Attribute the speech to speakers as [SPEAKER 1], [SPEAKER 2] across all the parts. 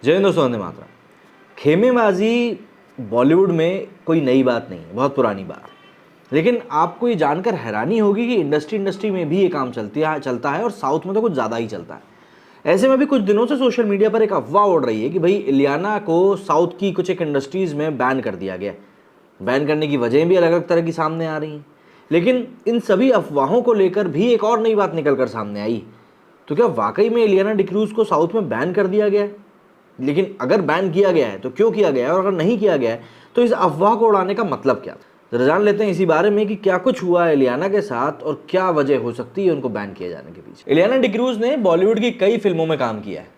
[SPEAKER 1] जय हिंद दोस्तों, वंदे मातरम। खेमेबाजी बॉलीवुड में कोई नई बात नहीं है, बहुत पुरानी बात है। लेकिन आपको ये जानकर हैरानी होगी कि इंडस्ट्री में भी ये काम चलता है और साउथ में तो कुछ ज़्यादा ही चलता है। ऐसे में भी कुछ दिनों से सोशल मीडिया पर एक अफवाह उड़ रही है कि भाई इलियाना को साउथ की कुछ एक इंडस्ट्रीज़ में बैन कर दिया गया। बैन करने की वजह भी अलग अलग तरह की सामने आ रही हैं। लेकिन इन सभी अफवाहों को लेकर भी एक और नई बात निकल कर सामने आई। तो क्या वाकई में इलियाना डिक्रूज को साउथ में बैन कर दिया गया है? लेकिन अगर बैन किया गया है तो क्यों किया गया है, और अगर नहीं किया गया है तो इस अफवाह को उड़ाने का मतलब क्या? जरा जान लेते हैं इसी बारे में कि क्या कुछ हुआ है इलियाना के साथ और क्या वजह हो सकती है उनको बैन किए जाने के पीछे। इलियाना डिक्रूज ने बॉलीवुड की कई फिल्मों में काम किया है।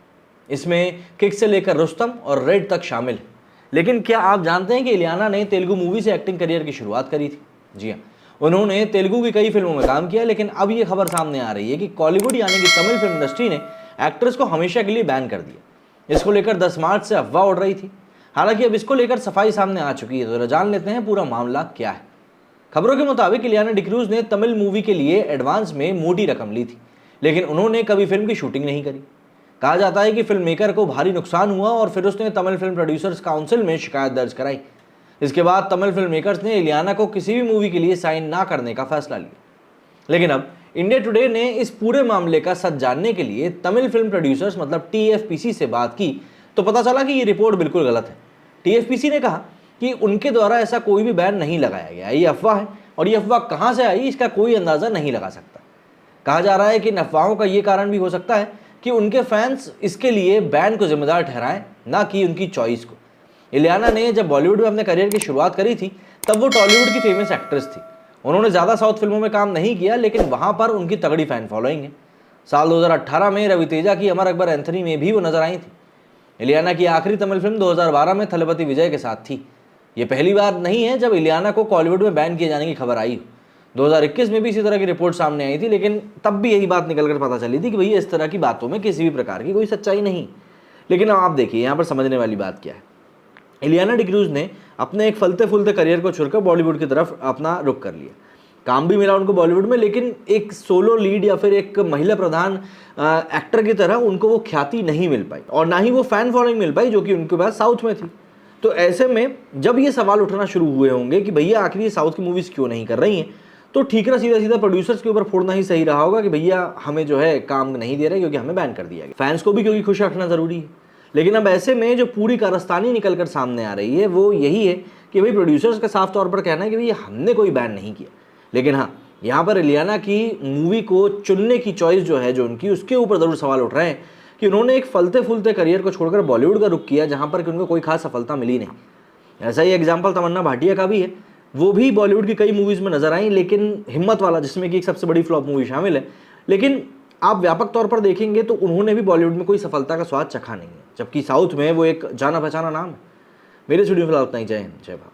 [SPEAKER 1] इसमें किक से लेकर रुस्तम और रेड तक शामिल है। लेकिन क्या आप जानते हैं कि इलियाना ने तेलुगु मूवी से एक्टिंग करियर की शुरुआत करी थी? जी हाँ, उन्होंने तेलुगु की कई फिल्मों में काम किया। लेकिन अब ये खबर सामने आ रही है कि कॉलीवुड यानी कि तमिल फिल्म इंडस्ट्री ने एक्ट्रेस को हमेशा के लिए बैन कर दिया। इसको लेकर 10 मार्च से अफवाह उड़ रही थी। हालांकि अब इसको लेकर सफाई सामने आ चुकी है। तो जान लेते हैं पूरा मामला क्या है। खबरों के मुताबिक इलियाना डिक्रूज ने तमिल मूवी के लिए एडवांस में मोटी रकम ली थी, लेकिन उन्होंने कभी फिल्म की शूटिंग नहीं करी। कहा जाता है कि फिल्म मेकर को भारी नुकसान हुआ और फिर उसने तमिल फिल्म प्रोड्यूसर्स काउंसिल में शिकायत दर्ज कराई। इसके बाद तमिल फिल्म मेकर्स ने इलियाना को किसी भी मूवी के लिए साइन ना करने का फैसला लिया। लेकिन अब इंडिया टुडे ने इस पूरे मामले का सच जानने के लिए तमिल फिल्म प्रोड्यूसर्स मतलब TFPC से बात की तो पता चला कि ये रिपोर्ट बिल्कुल गलत है। TFPC ने कहा कि उनके द्वारा ऐसा कोई भी बैन नहीं लगाया गया, ये अफवाह है और ये अफवाह कहाँ से आई इसका कोई अंदाज़ा नहीं लगा सकता। कहा जा रहा है कि इन अफवाहों का ये कारण भी हो सकता है कि उनके फैंस इसके लिए बैन को जिम्मेदार ठहराएं, ना कि उनकी चॉइस को। इलियाना ने जब बॉलीवुड में अपने करियर की शुरुआत करी थी तब वो टॉलीवुड की फेमस एक्ट्रेस थी। उन्होंने ज़्यादा साउथ फिल्मों में काम नहीं किया, लेकिन वहाँ पर उनकी तगड़ी फैन फॉलोइंग है। साल 2018 में रवि तेजा की अमर अकबर एंथनी में भी वो नजर आई थी। इलियाना की आखिरी तमिल फिल्म 2012 में थलपति विजय के साथ थी। ये पहली बार नहीं है जब इलियाना को कॉलीवुड में बैन किए जाने की खबर आई हो। 2021 में भी इसी तरह की रिपोर्ट सामने आई थी, लेकिन तब भी यही बात निकल कर पता चली थी कि भैया इस तरह की बातों में किसी भी प्रकार की कोई सच्चाई नहीं। लेकिन अब आप देखिए यहाँ पर समझने वाली बात क्या है। इलियाना डिक्रूज ने अपने एक फलते फूलते करियर को छोड़कर बॉलीवुड की तरफ अपना रुख कर लिया। काम भी मिला उनको बॉलीवुड में, लेकिन एक सोलो लीड या फिर एक महिला प्रधान एक्टर की तरह उनको वो ख्याति नहीं मिल पाई और ना ही वो फैन फॉलोइंग मिल पाई जो कि उनके पास साउथ में थी। तो ऐसे में जब ये सवाल उठना शुरू हुए होंगे कि भैया आखिर ये साउथ की मूवीज़ क्यों नहीं कर रही हैं, तो ठीक ना सीधा सीधा प्रोड्यूसर्स के ऊपर फोड़ना ही सही रहा होगा कि भैया हमें जो है काम नहीं दे रहे क्योंकि हमें बैन कर दिया गया। फैंस को भी क्योंकि खुश रखना ज़रूरी है। लेकिन अब ऐसे में जो पूरी कारस्तानी निकल कर सामने आ रही है वो यही है कि भाई प्रोड्यूसर्स का साफ तौर पर कहना है कि भैया हमने कोई बैन नहीं किया। लेकिन हाँ, यहाँ पर इलियाना की मूवी को चुनने की चॉइस जो है जो उनकी, उसके ऊपर ज़रूर सवाल उठ रहे हैं कि उन्होंने एक फलते फूलते करियर को छोड़कर बॉलीवुड का रुख किया जहाँ पर कि उनको कोई खास सफलता मिली नहीं। ऐसा ही एग्जाम्पल तमन्ना भाटिया का भी है। वो भी बॉलीवुड की कई मूवीज़ में नजर आई, लेकिन हिम्मत वाला जिसमें कि एक सबसे बड़ी फ्लॉप मूवी शामिल है। लेकिन आप व्यापक तौर पर देखेंगे तो उन्होंने भी बॉलीवुड में कोई सफलता का स्वाद चखा नहीं है, जबकि साउथ में वो एक जाना पहचाना नाम है। मेरे स्टूडियो फिलहाल उतना ही। जय हिंद, जय भारत।